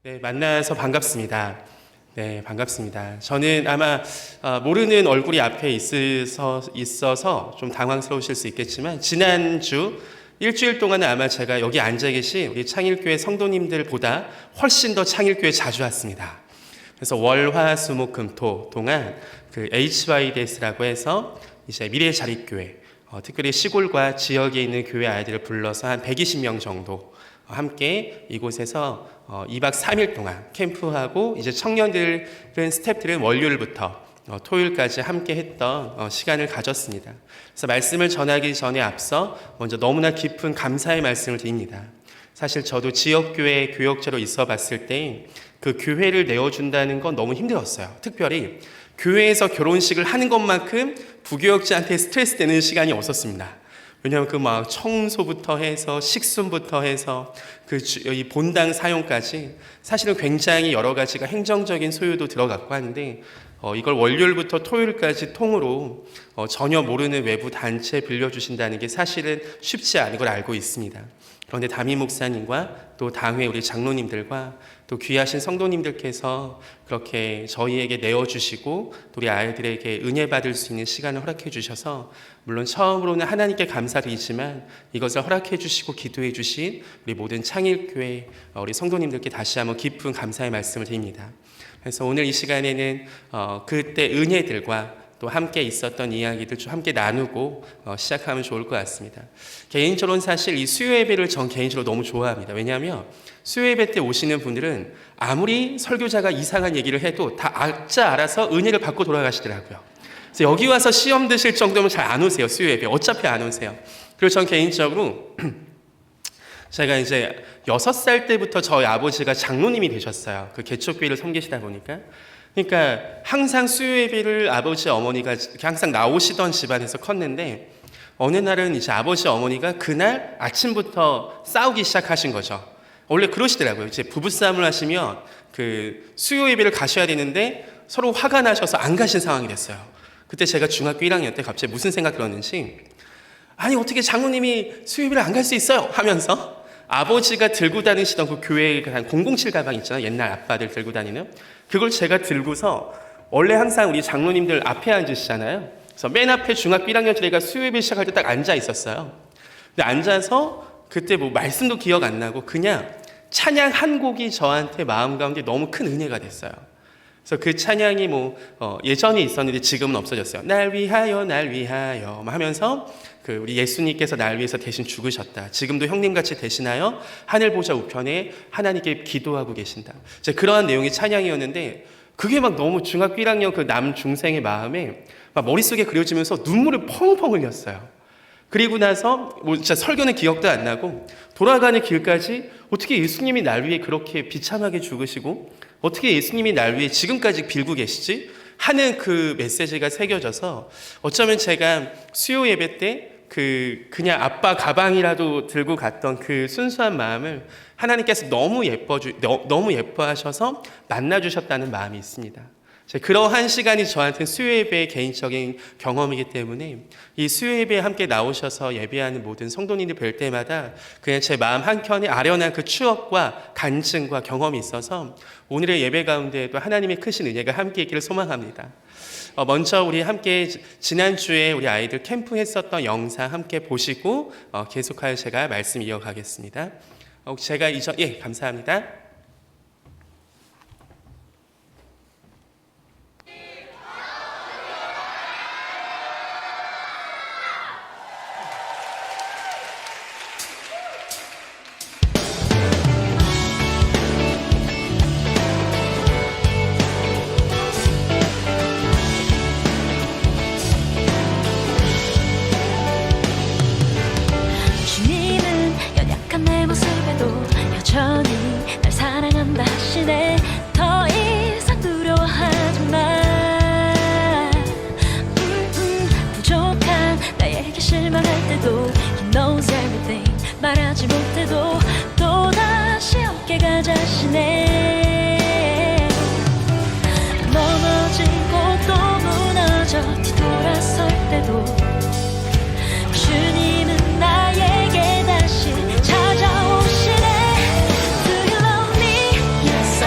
네, 만나서 반갑습니다. 네, 반갑습니다. 저는 아마 모르는 얼굴이 앞에 있어서 좀 당황스러우실 수 있겠지만 지난주 일주일 동안은 아마 제가 여기 앉아 계신 우리 창일교회 성도님들보다 훨씬 더 창일교회 자주 왔습니다. 그래서 월, 화, 수, 목, 금, 토 동안 그 HYDS라고 해서 이제 미래자립교회, 특별히 시골과 지역에 있는 교회 아이들을 불러서 한 120명 정도 함께 이곳에서 2박 3일 동안 캠프하고 이제 청년들은 스태프들은 월요일부터 토요일까지 함께 했던 시간을 가졌습니다. 그래서 말씀을 전하기 전에 앞서 먼저 너무나 깊은 감사의 말씀을 드립니다. 사실 저도 지역교회 교역자로 있어 봤을 때 그 교회를 내어준다는 건 너무 힘들었어요. 특별히 교회에서 결혼식을 하는 것만큼 부교역자한테 스트레스 되는 시간이 없었습니다. 왜냐하면 그 막 청소부터 해서 식순부터 해서 이 본당 사용까지 사실은 굉장히 여러 가지가 행정적인 소요도 들어갔고 하는데 이걸 월요일부터 토요일까지 통으로 전혀 모르는 외부 단체에 빌려주신다는 게 사실은 쉽지 않은 걸 알고 있습니다. 그런데 담임 목사님과 또 당회 우리 장로님들과 또 귀하신 성도님들께서 그렇게 저희에게 내어주시고 또 우리 아이들에게 은혜 받을 수 있는 시간을 허락해 주셔서 물론 처음으로는 하나님께 감사드리지만 이것을 허락해 주시고 기도해 주신 우리 모든 창일교회 우리 성도님들께 다시 한번 깊은 감사의 말씀을 드립니다. 그래서 오늘 이 시간에는 그때 은혜들과 또 함께 있었던 이야기들 좀 함께 나누고 시작하면 좋을 것 같습니다. 개인적으로는 사실 이 수요 예배를 전 개인적으로 너무 좋아합니다. 왜냐하면 수요 예배 때 오시는 분들은 아무리 설교자가 이상한 얘기를 해도 다 각자 알아서 은혜를 받고 돌아가시더라고요. 그래서 여기 와서 시험 드실 정도면 잘 안 오세요. 수요 예배 어차피 안 오세요. 그리고 전 개인적으로 제가 이제 6살 때부터 저희 아버지가 장로님이 되셨어요. 그 개척교회를 섬기시다 보니까. 그러니까 항상 수요 예배를 아버지 어머니가 항상 나오시던 집안에서 컸는데 어느 날은 이제 아버지 어머니가 그날 아침부터 싸우기 시작하신 거죠. 원래 그러시더라고요. 이제 부부싸움을 하시면 그 수요 예배를 가셔야 되는데 서로 화가 나셔서 안 가신 상황이 됐어요. 그때 제가 중학교 1학년 때 갑자기 무슨 생각 들었는지 아니 어떻게 장로님이 수요 예배를 안 갈 수 있어요? 하면서 아버지가 들고 다니시던 그 교회 한 007 가방 있잖아요. 옛날 아빠들 들고 다니는. 그걸 제가 들고서 원래 항상 우리 장로님들 앞에 앉으시잖아요. 그래서 맨 앞에 중학교 1학년 때 제가 수요예배 시작할 때 딱 앉아 있었어요. 근데 앉아서 그때 뭐 말씀도 기억 안 나고 그냥 찬양 한 곡이 저한테 마음 가운데 너무 큰 은혜가 됐어요. 그래서 그 찬양이 예전에 있었는데 지금은 없어졌어요. 날 위하여 하면서 그 우리 예수님께서 날 위해서 대신 죽으셨다. 지금도 형님같이 대신하여 하늘 보좌 우편에 하나님께 기도하고 계신다. 그러한 내용의 찬양이었는데 그게 막 너무 중학교 1학년 그 남중생의 마음에 막 머릿속에 그려지면서 눈물을 펑펑 흘렸어요. 그리고 나서 진짜 설교는 기억도 안 나고 돌아가는 길까지 어떻게 예수님이 날 위해 그렇게 비참하게 죽으시고 어떻게 예수님이 날 위해 지금까지 빌고 계시지? 하는 그 메시지가 새겨져서 어쩌면 제가 수요 예배 때 그냥 아빠 가방이라도 들고 갔던 그 순수한 마음을 하나님께서 너무 예뻐하셔서 만나주셨다는 마음이 있습니다. 그러한 시간이 저한테는 수요 예배의 개인적인 경험이기 때문에 이 수요 예배에 함께 나오셔서 예배하는 모든 성도님들 뵐 때마다 그냥 제 마음 한켠에 아련한 그 추억과 간증과 경험이 있어서 오늘의 예배 가운데에도 하나님의 크신 은혜가 함께 있기를 소망합니다. 먼저 우리 함께 지난주에 우리 아이들 캠프 했었던 영상 함께 보시고 계속하여 제가 말씀 이어가겠습니다. 제가 감사합니다. 말하지 못해도 또다시 어깨가 자신해 넘어지고 또 무너져 뒤돌아설 때도 주님은 나에게 다시 찾아오시네 Do you love me? Yes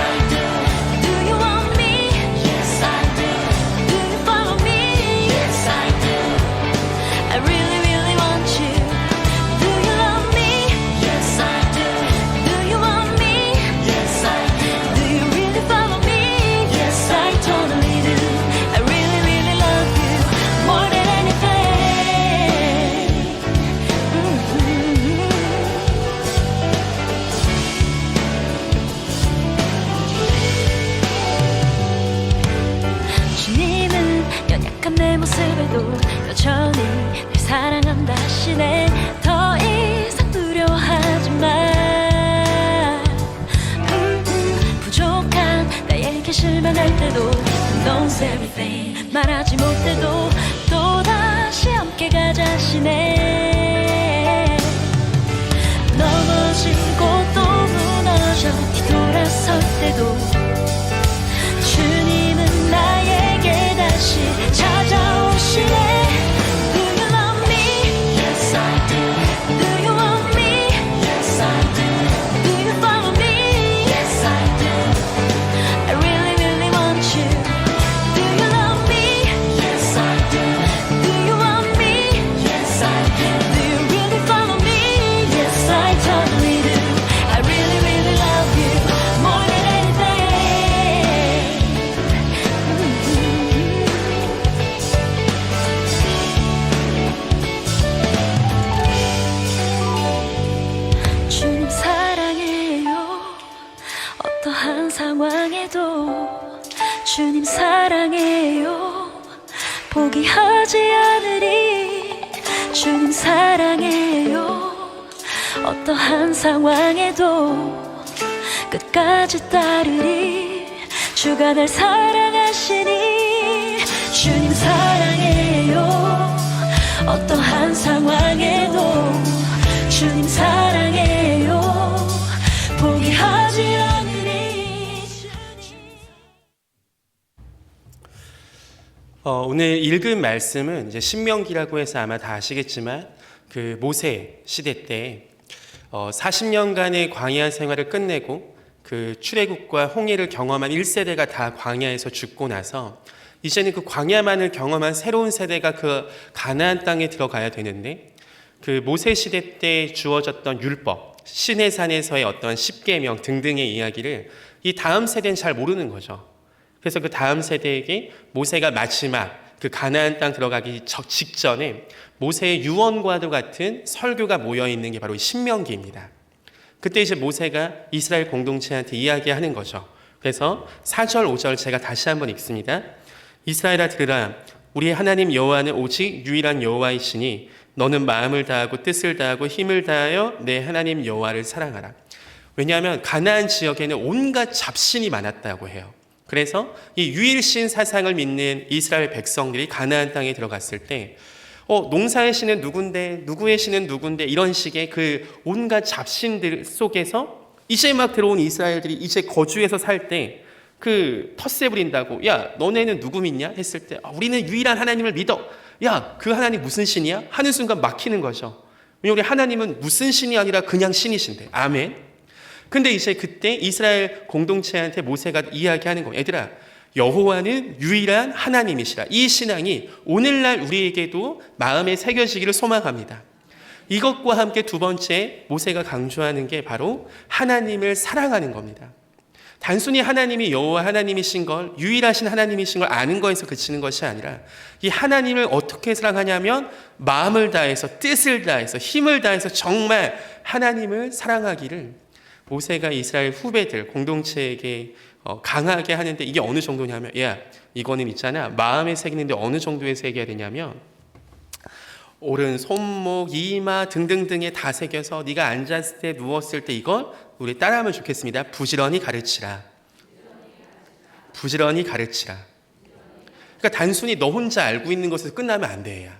때도 여전히 널 사랑한다 하시네. 더 이상 두려워하지 마. 부족한 나에게 실망할 때도 knows everything 말하지 못해도 또다시 함께 가자 하시네. 넘어지고 또 무너져 뒤돌아설 때도 주님은 나에게 다시 찾아오시네. Do you love me? Yes I do. Do you want me? Yes I do. Do you follow me? Yes I do. I really really want you. Do you love me? Yes I do. Do you want me? Yes I do. Do you really follow me? Yes I totally do. I really really love you more than anything. 주님 사랑해요. 어떠한 상황에도 주님 사랑해요. 포기하지 않으리. 주님 사랑해요. 어떠한 상황에도 끝까지 따르리. 주가 날 사랑하시니. 주님 사랑해요. 어떠한 상황에도 주님 사랑해요. 포기하지 않으리. 오늘 읽은 말씀은 이제 신명기라고 해서 아마 다 아시겠지만 그 모세 시대 때 40년간의 광야 생활을 끝내고 그 출애굽과 홍해를 경험한 1세대가 다 광야에서 죽고 나서 이제는 그 광야만을 경험한 새로운 세대가 그 가나안 땅에 들어가야 되는데 그 모세 시대 때 주어졌던 율법, 시내산에서의 어떤 십계명 등등의 이야기를 이 다음 세대는 잘 모르는 거죠. 그래서 그 다음 세대에게 모세가 마지막 그 가나안 땅 들어가기 직전에 모세의 유언과도 같은 설교가 모여 있는 게 바로 신명기입니다. 그때 이제 모세가 이스라엘 공동체한테 이야기하는 거죠. 그래서 4절 5절 제가 다시 한번 읽습니다. 이스라엘아 들으라. 우리 하나님 여호와는 오직 유일한 여호와이시니 너는 마음을 다하고 뜻을 다하고 힘을 다하여 내 하나님 여호와를 사랑하라. 왜냐하면 가나안 지역에는 온갖 잡신이 많았다고 해요. 그래서 이 유일신 사상을 믿는 이스라엘 백성들이 가나안 땅에 들어갔을 때 농사의 신은 누군데 누구의 신은 누군데 이런 식의 그 온갖 잡신들 속에서 이제 막 들어온 이스라엘들이 이제 거주해서 살 때 그 텃세 부린다고 야 너네는 누구 믿냐 했을 때 우리는 유일한 하나님을 믿어. 야 그 하나님 무슨 신이야? 하는 순간 막히는 거죠. 왜냐하면 우리 하나님은 무슨 신이 아니라 그냥 신이신데. 아멘. 근데 이제 그때 이스라엘 공동체한테 모세가 이야기하는 거예요. 얘들아, 여호와는 유일한 하나님이시라. 이 신앙이 오늘날 우리에게도 마음에 새겨지기를 소망합니다. 이것과 함께 두 번째 모세가 강조하는 게 바로 하나님을 사랑하는 겁니다. 단순히 하나님이 여호와 하나님이신 걸, 유일하신 하나님이신 걸 아는 거에서 그치는 것이 아니라 이 하나님을 어떻게 사랑하냐면 마음을 다해서, 뜻을 다해서, 힘을 다해서 정말 하나님을 사랑하기를 모세가 이스라엘 후배들 공동체에게 강하게 하는데 이게 어느 정도냐면 야 이거는 있잖아 마음에 새기는데 어느 정도에 새겨야 되냐면 오른 손목, 이마 등등등에 다 새겨서 네가 앉았을 때 누웠을 때 이걸 우리 따라하면 좋겠습니다. 부지런히 가르치라. 부지런히 가르치라. 그러니까 단순히 너 혼자 알고 있는 것에서 끝나면 안 돼요.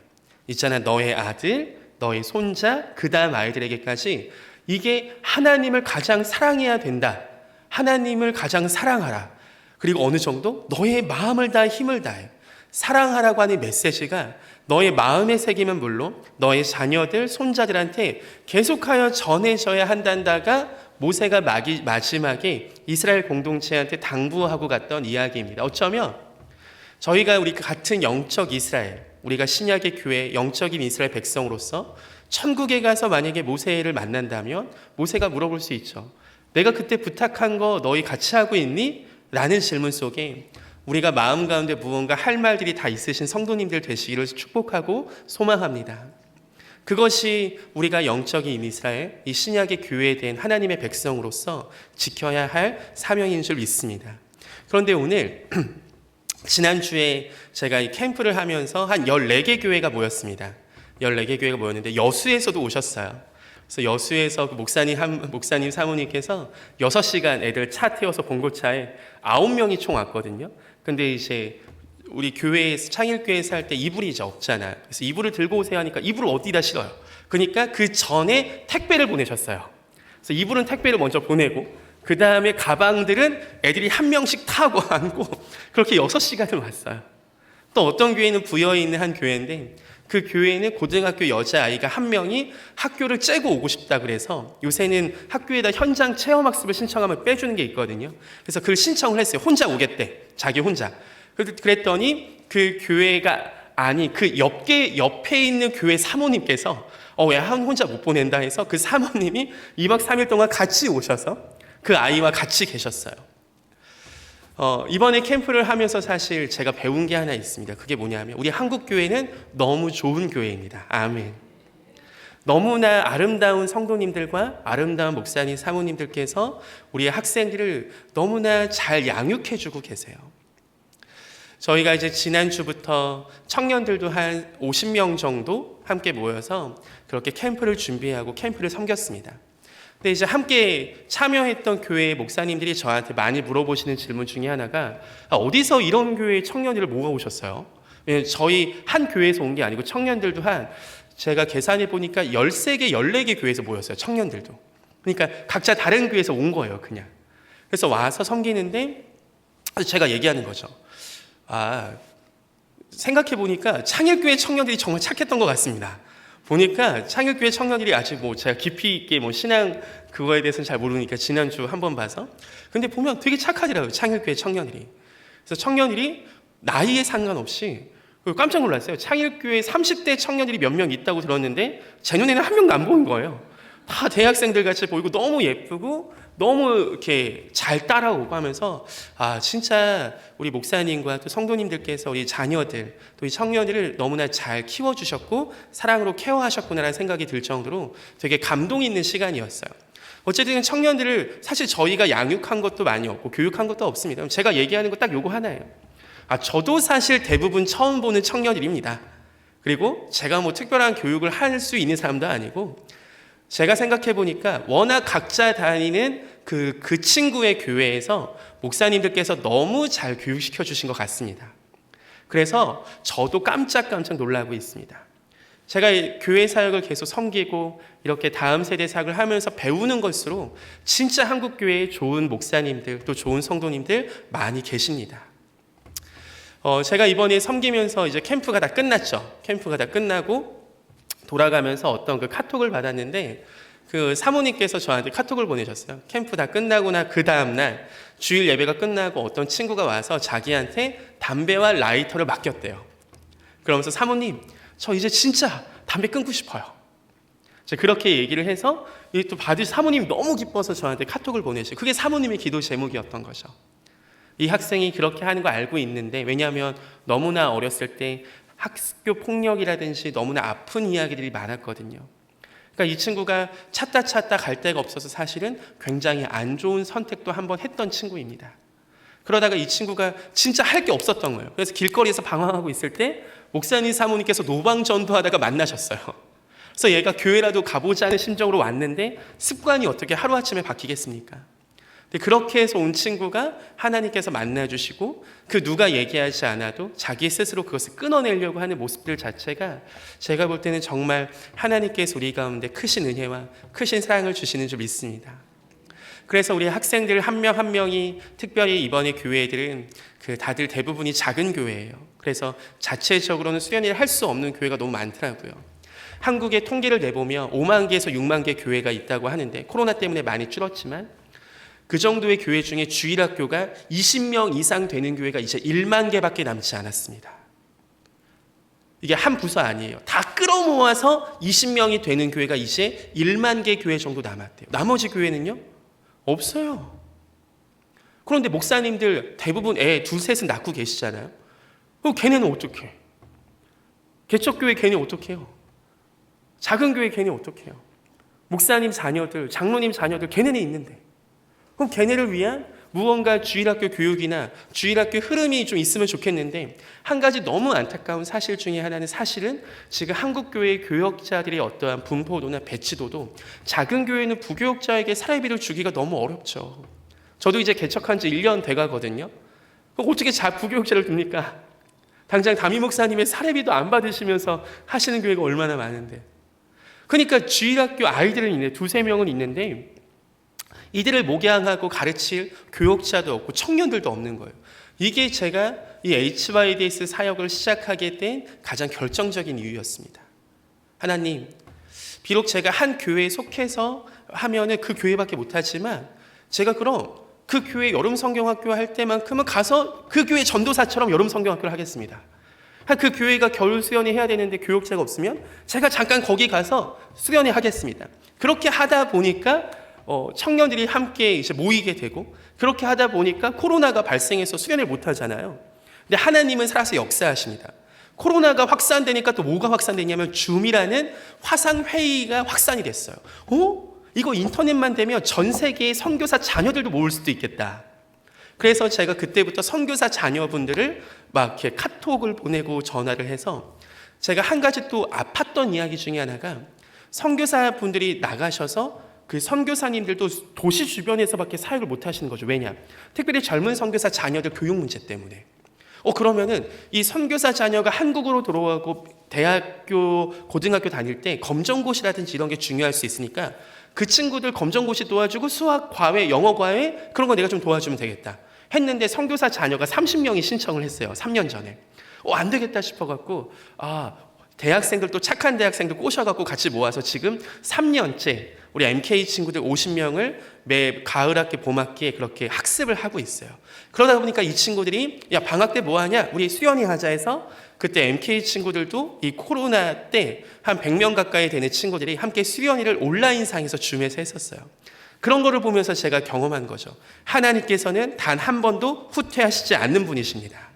있잖아 너의 아들, 너의 손자, 그 다음 아이들에게까지 이게 하나님을 가장 사랑해야 된다. 하나님을 가장 사랑하라. 그리고 어느 정도 너의 마음을 다해 힘을 다해 사랑하라고 하는 메시지가 너의 마음에 새기면 물론 너의 자녀들, 손자들한테 계속하여 전해져야 한단다가 모세가 마지막에 이스라엘 공동체한테 당부하고 갔던 이야기입니다. 어쩌면 저희가 우리 같은 영적 이스라엘, 우리가 신약의 교회 영적인 이스라엘 백성으로서 천국에 가서 만약에 모세를 만난다면 모세가 물어볼 수 있죠. 내가 그때 부탁한 거 너희 같이 하고 있니? 라는 질문 속에 우리가 마음 가운데 무언가 할 말들이 다 있으신 성도님들 되시기를 축복하고 소망합니다. 그것이 우리가 영적인 이스라엘, 이 신약의 교회에 된 하나님의 백성으로서 지켜야 할 사명인 줄 믿습니다. 그런데 오늘 지난주에 제가 이 캠프를 하면서 한 14개 교회가 모였습니다. 14개 교회가 모였는데 여수에서도 오셨어요. 그래서 여수에서 그 목사님 사모님께서 6시간 애들 차 태워서 봉고차에 9명이 총 왔거든요. 근데 이제 우리 교회에서 창일교회에서 할 때 이불이 이제 없잖아요. 그래서 이불을 들고 오세요 하니까 이불을 어디다 실어요. 그러니까 그 전에 택배를 보내셨어요. 그래서 이불은 택배를 먼저 보내고 그 다음에 가방들은 애들이 한 명씩 타고 안고 그렇게 6시간을 왔어요. 또 어떤 교회는 부여에 있는 한 교회인데 그 교회는 고등학교 여자아이가 한 명이 학교를 째고 오고 싶다 그래서 요새는 학교에다 현장 체험학습을 신청하면 빼주는 게 있거든요. 그래서 그걸 신청을 했어요. 혼자 오겠대. 자기 혼자. 그랬더니 그 교회가 아니 그 옆에 있는 교회 사모님께서 왜 혼자 못 보낸다 해서 그 사모님이 2박 3일 동안 같이 오셔서 그 아이와 같이 계셨어요. 이번에 캠프를 하면서 사실 제가 배운 게 하나 있습니다. 그게 뭐냐면 우리 한국 교회는 너무 좋은 교회입니다. 아멘. 너무나 아름다운 성도님들과 아름다운 목사님 사모님들께서 우리의 학생들을 너무나 잘 양육해주고 계세요. 저희가 이제 지난주부터 청년들도 한 50명 정도 함께 모여서 그렇게 캠프를 준비하고 캠프를 섬겼습니다. 근데 이제 함께 참여했던 교회 목사님들이 저한테 많이 물어보시는 질문 중에 하나가 어디서 이런 교회 청년들을 모아오셨어요? 왜냐면 저희 한 교회에서 온 게 아니고 청년들도 제가 계산해 보니까 13개, 14개 교회에서 모였어요. 청년들도. 그러니까 각자 다른 교회에서 온 거예요, 그냥. 그래서 와서 섬기는데 제가 얘기하는 거죠. 생각해 보니까 창일교회 청년들이 정말 착했던 것 같습니다. 보니까 창일교회 청년들이 아직 제가 깊이 있게 신앙 그거에 대해서는 잘 모르니까 지난주 한번 봐서. 근데 보면 되게 착하더라고요, 창일교회 청년들이. 그래서 청년들이 나이에 상관없이 깜짝 놀랐어요. 창일교회 30대 청년들이 몇 명 있다고 들었는데 제 눈에는 한 명도 안 보인 거예요. 다 대학생들 같이 보이고 너무 예쁘고 너무 이렇게 잘 따라오고 하면서 진짜 우리 목사님과 또 성도님들께서 우리 자녀들 또 이 청년들을 너무나 잘 키워주셨고 사랑으로 케어하셨구나라는 생각이 들 정도로 되게 감동 있는 시간이었어요. 어쨌든 청년들을 사실 저희가 양육한 것도 많이 없고 교육한 것도 없습니다. 제가 얘기하는 거 딱 요거 하나예요. 저도 사실 대부분 처음 보는 청년들입니다. 그리고 제가 특별한 교육을 할 수 있는 사람도 아니고 제가 생각해 보니까 워낙 각자 다니는 그 친구의 교회에서 목사님들께서 너무 잘 교육시켜 주신 것 같습니다. 그래서 저도 깜짝깜짝 놀라고 있습니다. 제가 교회 사역을 계속 섬기고 이렇게 다음 세대 사역을 하면서 배우는 것으로 진짜 한국 교회에 좋은 목사님들 또 좋은 성도님들 많이 계십니다. 제가 이번에 섬기면서 이제 캠프가 다 끝났죠. 캠프가 다 끝나고 돌아가면서 어떤 그 카톡을 받았는데 그 사모님께서 저한테 카톡을 보내셨어요. 캠프 다 끝나고나 그 다음날 주일 예배가 끝나고 어떤 친구가 와서 자기한테 담배와 라이터를 맡겼대요. 그러면서 사모님, 저 이제 진짜 담배 끊고 싶어요. 그렇게 얘기를 해서 또 받을 사모님이 너무 기뻐서 저한테 카톡을 보내시고 그게 사모님의 기도 제목이었던 거죠. 이 학생이 그렇게 하는 거 알고 있는데 왜냐하면 너무나 어렸을 때 학교 폭력이라든지 너무나 아픈 이야기들이 많았거든요. 그러니까 이 친구가 찾다 갈 데가 없어서 사실은 굉장히 안 좋은 선택도 한번 했던 친구입니다. 그러다가 이 친구가 진짜 할 게 없었던 거예요. 그래서 길거리에서 방황하고 있을 때 목사님 사모님께서 노방전도하다가 만나셨어요. 그래서 얘가 교회라도 가보자는 심정으로 왔는데 습관이 어떻게 하루아침에 바뀌겠습니까? 그렇게 해서 온 친구가 하나님께서 만나주시고 그 누가 얘기하지 않아도 자기 스스로 그것을 끊어내려고 하는 모습들 자체가 제가 볼 때는 정말 하나님께서 우리 가운데 크신 은혜와 크신 사랑을 주시는 줄 믿습니다. 그래서 우리 학생들 한 명 한 명이 특별히 이번에 교회들은 다들 대부분이 작은 교회예요. 그래서 자체적으로는 수련회를 할 수 없는 교회가 너무 많더라고요. 한국의 통계를 내보면 5만 개에서 6만 개 교회가 있다고 하는데 코로나 때문에 많이 줄었지만 그 정도의 교회 중에 주일학교가 20명 이상 되는 교회가 이제 1만 개밖에 남지 않았습니다. 이게 한 부서 아니에요. 다 끌어모아서 20명이 되는 교회가 이제 1만 개 교회 정도 남았대요. 나머지 교회는요? 없어요. 그런데 목사님들 대부분 애 둘셋은 낳고 계시잖아요. 그럼 걔네는 어떡해? 개척교회 걔네 어떡해요? 작은 교회 걔네 어떡해요? 목사님 자녀들, 장로님 자녀들 걔네는 있는데 그럼 걔네를 위한 무언가 주일학교 교육이나 주일학교 흐름이 좀 있으면 좋겠는데, 한 가지 너무 안타까운 사실 중에 하나는, 사실은 지금 한국교회 교역자들의 어떠한 분포도나 배치도도 작은 교회는 부교역자에게 사례비를 주기가 너무 어렵죠. 저도 이제 개척한 지 1년 돼가거든요. 어떻게 부교역자를 둡니까? 당장 담임 목사님의 사례비도 안 받으시면서 하시는 교회가 얼마나 많은데. 그러니까 주일학교 아이들은 있네, 2-3명은 있는데 이들을 목양하고 가르칠 교역자도 없고 청년들도 없는 거예요. 이게 제가 이 HYDS 사역을 시작하게 된 가장 결정적인 이유였습니다. 하나님, 비록 제가 한 교회에 속해서 하면은 그 교회밖에 못하지만, 제가 그럼 그 교회 여름 성경학교 할 때만큼은 가서 그 교회 전도사처럼 여름 성경학교를 하겠습니다. 그 교회가 겨울 수련회 해야 되는데 교역자가 없으면 제가 잠깐 거기 가서 수련회 하겠습니다. 그렇게 하다 보니까 청년들이 함께 이제 모이게 되고, 그렇게 하다 보니까 코로나가 발생해서 수련을 못 하잖아요. 근데 하나님은 살아서 역사하십니다. 코로나가 확산되니까 또 뭐가 확산되냐면 줌이라는 화상 회의가 확산이 됐어요. 이거 인터넷만 되면 전 세계의 선교사 자녀들도 모을 수도 있겠다. 그래서 제가 그때부터 선교사 자녀분들을 막 이렇게 카톡을 보내고 전화를 해서, 제가 한 가지 또 아팠던 이야기 중에 하나가, 선교사 분들이 나가셔서 그 선교사님들도 도시 주변에서밖에 사역을 못 하시는 거죠. 왜냐? 특별히 젊은 선교사 자녀들 교육 문제 때문에. 그러면은 이 선교사 자녀가 한국으로 돌아가고 대학교, 고등학교 다닐 때 검정고시라든지 이런 게 중요할 수 있으니까, 그 친구들 검정고시 도와주고 수학 과외, 영어 과외 그런 거 내가 좀 도와주면 되겠다 했는데, 선교사 자녀가 30명이 신청을 했어요. 3년 전에. 안 되겠다 싶어갖고, 대학생들, 또 착한 대학생들 꼬셔갖고 같이 모아서 지금 3년째 우리 MK 친구들 50명을 매 가을학기, 봄학기에 그렇게 학습을 하고 있어요. 그러다 보니까 이 친구들이, 야, 방학 때 뭐 하냐? 우리 수련회 하자 해서, 그때 MK 친구들도 이 코로나 때 한 100명 가까이 되는 친구들이 함께 수련회를 온라인상에서 줌에서 했었어요. 그런 거를 보면서 제가 경험한 거죠. 하나님께서는 단 한 번도 후퇴하시지 않는 분이십니다.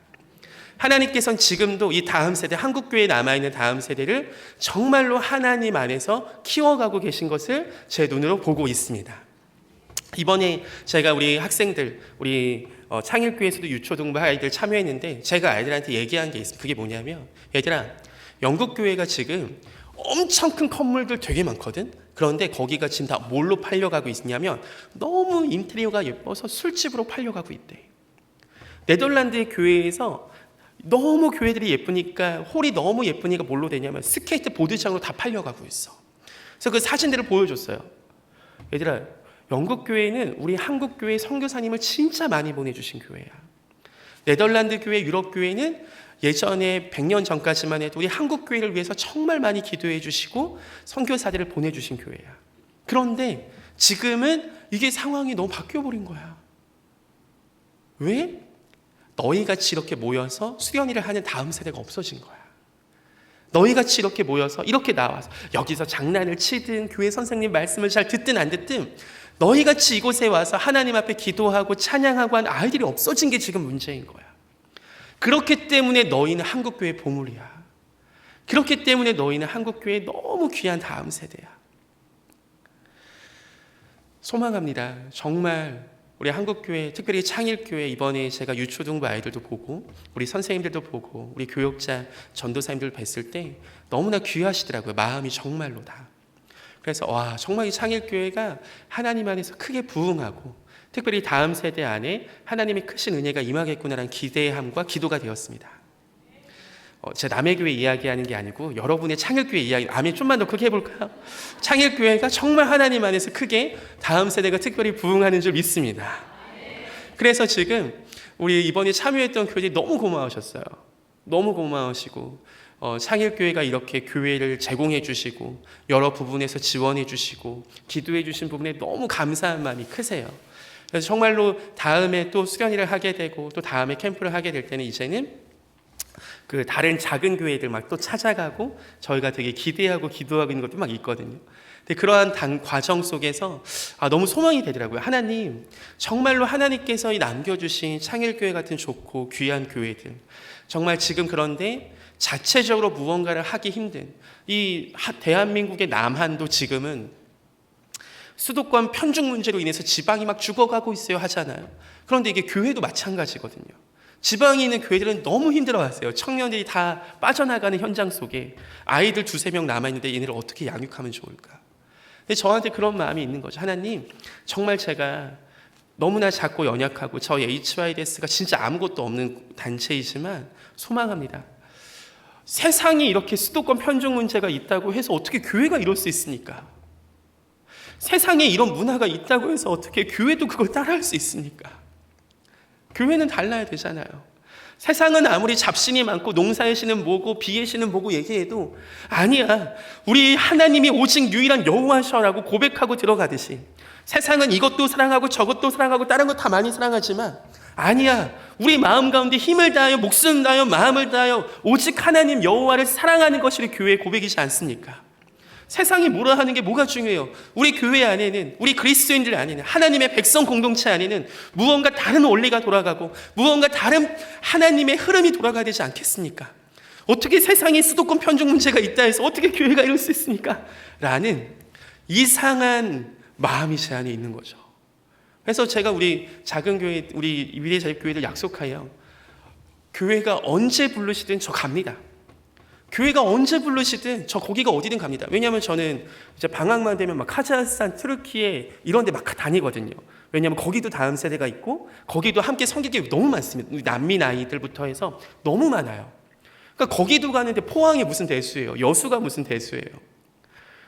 하나님께서는 지금도 이 다음 세대, 한국교회에 남아있는 다음 세대를 정말로 하나님 안에서 키워가고 계신 것을 제 눈으로 보고 있습니다. 이번에 제가 우리 학생들, 우리 창일교회에서도 유초등부 아이들 참여했는데, 제가 아이들한테 얘기한 게 있습니다. 그게 뭐냐면, 얘들아, 영국교회가 지금 엄청 큰 건물들 되게 많거든. 그런데 거기가 지금 다 뭘로 팔려가고 있냐면, 너무 인테리어가 예뻐서 술집으로 팔려가고 있대. 네덜란드의 교회에서 너무 교회들이 예쁘니까, 홀이 너무 예쁘니까 뭘로 되냐면 스케이트 보드장으로 다 팔려가고 있어. 그래서 그 사진들을 보여줬어요. 얘들아, 영국 교회는 우리 한국 교회 선교사님을 진짜 많이 보내주신 교회야. 네덜란드 교회, 유럽 교회는 예전에 100년 전까지만 해도 우리 한국 교회를 위해서 정말 많이 기도해 주시고 선교사들을 보내주신 교회야. 그런데 지금은 이게 상황이 너무 바뀌어버린 거야. 왜? 너희같이 이렇게 모여서 수련회를 하는 다음 세대가 없어진 거야. 너희같이 이렇게 모여서 이렇게 나와서 여기서 장난을 치든 교회 선생님 말씀을 잘 듣든 안 듣든, 너희같이 이곳에 와서 하나님 앞에 기도하고 찬양하고 한 아이들이 없어진 게 지금 문제인 거야. 그렇기 때문에 너희는 한국교회 보물이야. 그렇기 때문에 너희는 한국교회 너무 귀한 다음 세대야. 소망합니다. 정말 우리 한국교회, 특별히 창일교회, 이번에 제가 유초등부 아이들도 보고 우리 선생님들도 보고 우리 교역자, 전도사님들 뵀을 때 너무나 귀하시더라고요. 마음이 정말로 다. 그래서 정말 이 창일교회가 하나님 안에서 크게 부흥하고, 특별히 다음 세대 안에 하나님의 크신 은혜가 임하겠구나라는 기대함과 기도가 되었습니다. 제 남의 교회 이야기하는 게 아니고 여러분의 창일교회 이야기, 아멘 좀만 더 크게 해볼까요? 창일교회가 정말 하나님 안에서 크게 다음 세대가 특별히 부흥하는 줄 믿습니다. 그래서 지금 우리 이번에 참여했던 교회들이 너무 고마우셨어요. 너무 고마우시고, 창일교회가 이렇게 교회를 제공해 주시고 여러 부분에서 지원해 주시고 기도해 주신 부분에 너무 감사한 마음이 크세요. 그래서 정말로 다음에 또 수련회를 하게 되고 또 다음에 캠프를 하게 될 때는 이제는 그 다른 작은 교회들 막 또 찾아가고 저희가 되게 기대하고 기도하고 있는 것도 막 있거든요. 근데 그러한 과정 속에서 너무 소망이 되더라고요. 하나님, 정말로 하나님께서 이 남겨주신 창일교회 같은 좋고 귀한 교회들, 정말 지금 그런데 자체적으로 무언가를 하기 힘든 이 대한민국의 남한도 지금은 수도권 편중 문제로 인해서 지방이 막 죽어가고 있어요 하잖아요. 그런데 이게 교회도 마찬가지거든요. 지방에 있는 교회들은 너무 힘들어하세요. 청년들이 다 빠져나가는 현장 속에 아이들 2-3명 남아있는데 얘네를 어떻게 양육하면 좋을까. 근데 저한테 그런 마음이 있는 거죠. 하나님, 정말 제가 너무나 작고 연약하고 저 HYDS가 진짜 아무것도 없는 단체이지만 소망합니다. 세상에 이렇게 수도권 편중 문제가 있다고 해서 어떻게 교회가 이럴 수 있습니까? 세상에 이런 문화가 있다고 해서 어떻게 교회도 그걸 따라할 수 있습니까? 교회는 달라야 되잖아요. 세상은 아무리 잡신이 많고 농사의 신은 뭐고 비의 신은 뭐고 얘기해도 아니야. 우리 하나님이 오직 유일한 여호와셔라고 고백하고 들어가듯이 세상은 이것도 사랑하고 저것도 사랑하고 다른 거 다 많이 사랑하지만 아니야. 우리 마음 가운데 힘을 다하여 목숨을 다하여 마음을 다하여 오직 하나님 여호와를 사랑하는 것이 우리 교회의 고백이지 않습니까? 세상이 뭐라 하는 게 뭐가 중요해요? 우리 교회 안에는, 우리 그리스도인들 안에는, 하나님의 백성 공동체 안에는 무언가 다른 원리가 돌아가고 무언가 다른 하나님의 흐름이 돌아가야 되지 않겠습니까? 어떻게 세상에 수도권 편중 문제가 있다 해서 어떻게 교회가 이럴 수 있습니까? 라는 이상한 마음이 제 안에 있는 거죠. 그래서 제가 우리 작은 교회, 우리 미래자립교회들 약속하여 교회가 언제 부르시든 저 갑니다. 교회가 언제 부르시든 저 거기가 어디든 갑니다. 왜냐하면 저는 이제 방학만 되면 막 카자흐스탄, 트르키에 이런 데 막 다니거든요. 왜냐하면 거기도 다음 세대가 있고 거기도 함께 섬기기 너무 많습니다. 난민 아이들부터 해서 너무 많아요. 그러니까 거기도 가는데 포항이 무슨 대수예요. 여수가 무슨 대수예요.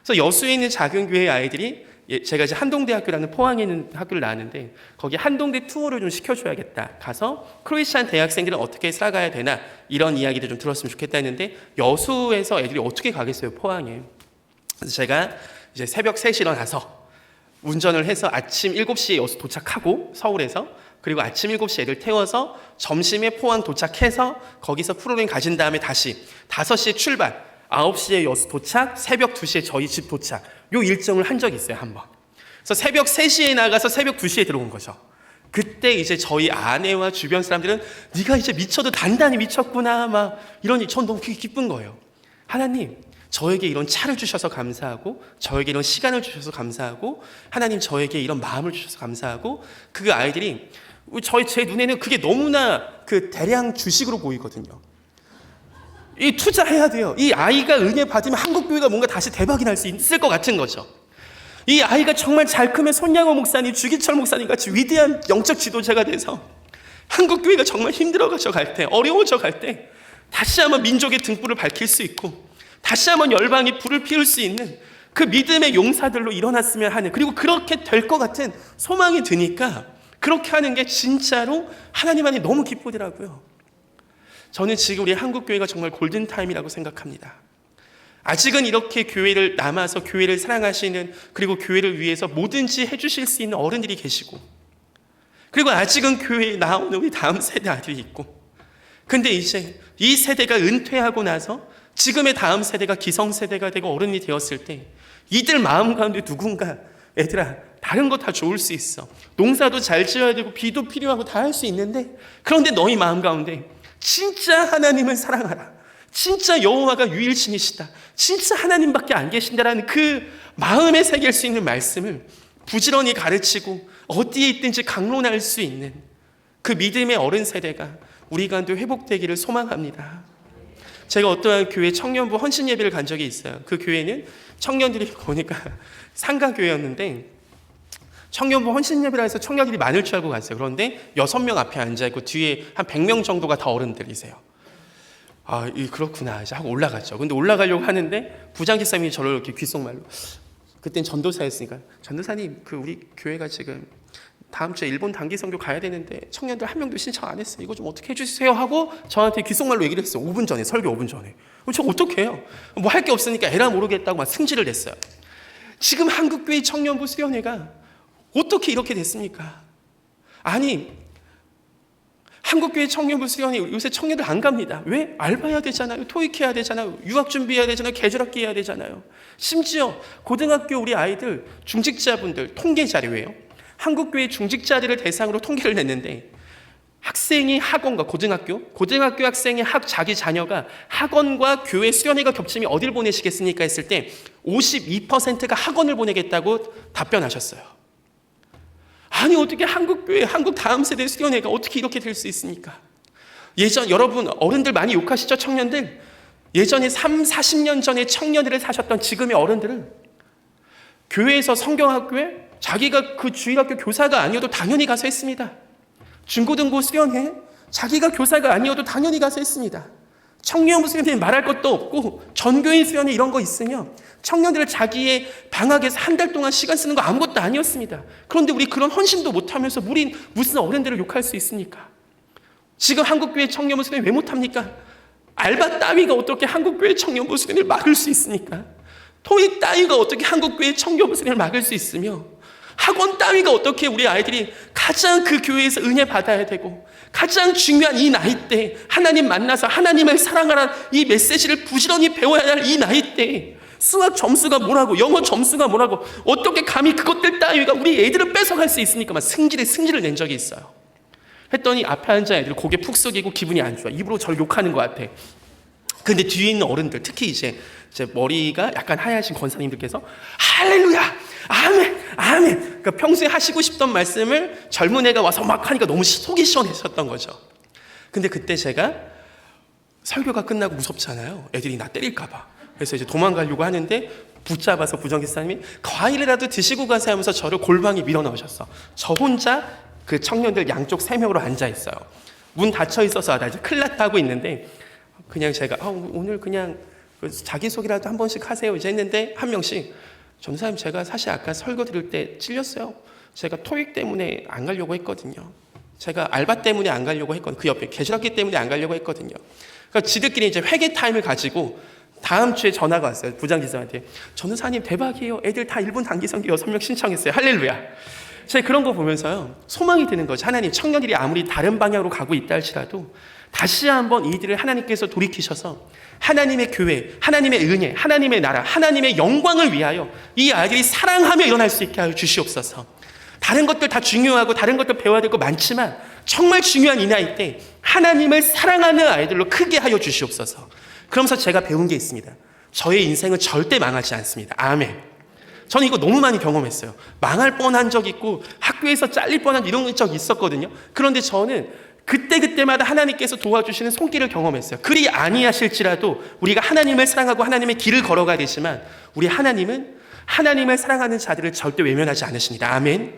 그래서 여수에 있는 작은 교회 아이들이 제가 이제 한동대학교라는 포항에 있는 학교를 나왔는데 거기 한동대 투어를 좀 시켜줘야겠다. 가서 크로에시안 대학생들은 어떻게 살아가야 되나 이런 이야기를 좀 들었으면 좋겠다 했는데 여수에서 애들이 어떻게 가겠어요, 포항에. 그래서 제가 이제 새벽 3시 일어나서 운전을 해서 아침 7시에 여수 도착하고 서울에서 그리고 아침 7시에 애들 태워서 점심에 포항 도착해서 거기서 프로그램 가진 다음에 다시 5시에 출발 9시에 여수 도착, 새벽 2시에 저희 집 도착. 요 일정을 한 적이 있어요, 한 번. 그래서 새벽 3시에 나가서 새벽 2시에 들어온 거죠. 그때 이제 저희 아내와 주변 사람들은 네가 이제 미쳐도 단단히 미쳤구나 막 이러니 전 너무 기쁜 거예요. 하나님, 저에게 이런 차를 주셔서 감사하고 저에게 이런 시간을 주셔서 감사하고 하나님 저에게 이런 마음을 주셔서 감사하고 그 아이들이 제 눈에는 그게 너무나 그 대량 주식으로 보이거든요. 이 투자해야 돼요. 이 아이가 은혜 받으면 한국교회가 뭔가 다시 대박이 날 수 있을 것 같은 거죠. 이 아이가 정말 잘 크면 손양호 목사님, 주기철 목사님 같이 위대한 영적 지도자가 돼서 한국교회가 정말 힘들어져 갈 때, 어려워져 갈 때 다시 한번 민족의 등불을 밝힐 수 있고 다시 한번 열방이 불을 피울 수 있는 그 믿음의 용사들로 일어났으면 하는, 그리고 그렇게 될 것 같은 소망이 드니까 그렇게 하는 게 진짜로 하나님 안에 너무 기쁘더라고요. 저는 지금 우리 한국교회가 정말 골든타임이라고 생각합니다. 아직은 이렇게 교회를 남아서 교회를 사랑하시는, 그리고 교회를 위해서 뭐든지 해주실 수 있는 어른들이 계시고, 그리고 아직은 교회에 나오는 우리 다음 세대 아들이 있고, 근데 이제 이 세대가 은퇴하고 나서 지금의 다음 세대가 기성세대가 되고 어른이 되었을 때 이들 마음 가운데 누군가 애들아 다른 거 다 좋을 수 있어, 농사도 잘 지어야 되고 비도 필요하고 다 할 수 있는데 그런데 너희 마음 가운데 진짜 하나님을 사랑하라, 진짜 여호와가 유일신이시다, 진짜 하나님밖에 안 계신다라는 그 마음에 새길 수 있는 말씀을 부지런히 가르치고 어디에 있든지 강론할 수 있는 그 믿음의 어른 세대가 우리 가운데 회복되기를 소망합니다. 제가 어떠한 교회 청년부 헌신 예배를 간 적이 있어요. 그 교회는 청년들이 보니까 상가교회였는데 청년부 헌신 예배라 해서 청년들이 많을 줄 알고 갔어요. 그런데 6명 앞에 앉아있고 뒤에 한 100명 정도가 다 어른들이세요. 아, 그렇구나 이제 하고 올라갔죠. 근데 올라가려고 하는데 부장집사님이 저를 이렇게 귓속말로, 그땐 전도사였으니까, 전도사님 그 우리 교회가 지금 다음 주에 일본 단기 선교 가야 되는데 청년들 한 명도 신청 안 했어요. 이거 좀 어떻게 해주세요 하고 저한테 귓속말로 얘기를 했어요. 5분 전에, 설교 5분 전에. 저 어떻게 해요? 뭐 할 게 없으니까 에라 모르겠다고 막 승질을 냈어요. 지금 한국교회 청년부 수련회가 어떻게 이렇게 됐습니까? 아니, 한국교회 청년부 수련회 요새 청년들 안 갑니다. 왜? 알바해야 되잖아요. 토익 해야 되잖아요. 유학 준비해야 되잖아요. 계절학기 해야 되잖아요. 심지어 고등학교 우리 아이들 중직자분들 통계 자료예요. 한국교회 중직자들을 대상으로 통계를 냈는데 학생이 학원과 고등학교 학생이 자기 자녀가 학원과 교회 수련회가 겹치면 어딜 보내시겠습니까? 했을 때 52%가 학원을 보내겠다고 답변하셨어요. 아니 어떻게 한국교회, 한국 다음 세대 수련회가 어떻게 이렇게 될 수 있습니까? 여러분 어른들 많이 욕하시죠? 청년들. 예전에 40년 전에 청년들을 사셨던 지금의 어른들은 교회에서 성경학교에 자기가 그 주일학교 교사가 아니어도 당연히 가서 했습니다. 중고등부 수련회 자기가 교사가 아니어도 당연히 가서 했습니다. 청년 수련회 말할 것도 없고 전교인 수련회 이런 거 있으면 청년들을 자기의 방학에서 한 달 동안 시간 쓰는 거 아무것도 아니었습니다. 그런데 우리 그런 헌신도 못하면서 우리 무슨 어른들을 욕할 수 있습니까? 지금 한국교회 청년부 수련회 왜 못합니까? 알바 따위가 어떻게 한국교회 청년부 수련회를 막을 수 있습니까? 토익 따위가 어떻게 한국교회 청년부 수련회를 막을 수 있으며 학원 따위가 어떻게 우리 아이들이 가장 그 교회에서 은혜 받아야 되고 가장 중요한 이 나이 때 하나님 만나서 하나님을 사랑하라는 이 메시지를 부지런히 배워야 할 이 나이 때 수학 점수가 뭐라고 영어 점수가 뭐라고 어떻게 감히 그것들 따위가 우리 애들을 뺏어갈 수 있습니까? 막 승질을 낸 적이 있어요. 했더니 앞에 앉은 애들 고개 푹 숙이고 기분이 안 좋아. 입으로 저를 욕하는 것 같아. 근데 뒤에 있는 어른들 특히 이제 머리가 약간 하얗신 권사님들께서 할렐루야 아멘 아멘 그러니까 평소에 하시고 싶던 말씀을 젊은 애가 와서 막 하니까 너무 속이 시원해졌던 거죠. 근데 그때 제가 설교가 끝나고 무섭잖아요. 애들이 나 때릴까 봐. 그래서 이제 도망가려고 하는데 붙잡아서 부정기사님이 과일이라도 드시고 가세요 하면서 저를 골방에 밀어 넣으셨어. 저 혼자 그 청년들 양쪽 3명으로 앉아 있어요. 문 닫혀 있어서 나 이제 큰일 났다 하고 있는데 그냥 제가 오늘 그냥 자기소개라도 한 번씩 하세요 이제 했는데 한 명씩 전사님 제가 사실 아까 설교 들을 때 찔렸어요. 제가 토익 때문에 안 가려고 했거든요. 제가 알바 때문에 안 가려고 했거든요. 그 옆에 계시학기 때문에 안 가려고 했거든요. 그러니까 지들끼리 이제 회개 타임을 가지고 다음 주에 전화가 왔어요. 부장기사한테 전사님 대박이에요. 애들 다 일본 단기선교 6명 신청했어요. 할렐루야. 제가 그런 거 보면서요 소망이 드는 거죠. 하나님 청년들이 아무리 다른 방향으로 가고 있다 할지라도 다시 한번 이들을 하나님께서 돌이키셔서 하나님의 교회, 하나님의 은혜, 하나님의 나라, 하나님의 영광을 위하여 이 아이들이 사랑하며 일어날 수 있게 하여 주시옵소서. 다른 것들 다 중요하고 다른 것들 배워야 될 거 많지만 정말 중요한 이 나이 때 하나님을 사랑하는 아이들로 크게 하여 주시옵소서. 그러면서 제가 배운 게 있습니다. 저의 인생은 절대 망하지 않습니다. 아멘. 저는 이거 너무 많이 경험했어요. 망할 뻔한 적 있고 학교에서 잘릴 뻔한 이런 적 있었거든요. 그런데 저는 그때마다 하나님께서 도와주시는 손길을 경험했어요. 그리 아니하실지라도 우리가 하나님을 사랑하고 하나님의 길을 걸어가야 되지만 우리 하나님은 하나님을 사랑하는 자들을 절대 외면하지 않으십니다. 아멘.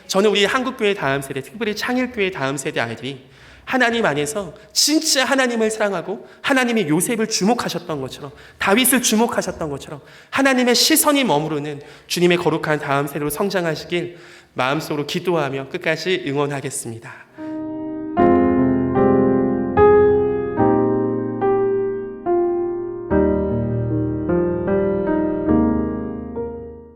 저는 우리 한국교회 다음 세대, 특별히 창일교회 다음 세대 아이들이 하나님 안에서 진짜 하나님을 사랑하고 하나님의 요셉을 주목하셨던 것처럼 다윗을 주목하셨던 것처럼 하나님의 시선이 머무르는 주님의 거룩한 다음 세대로 성장하시길 마음속으로 기도하며 끝까지 응원하겠습니다.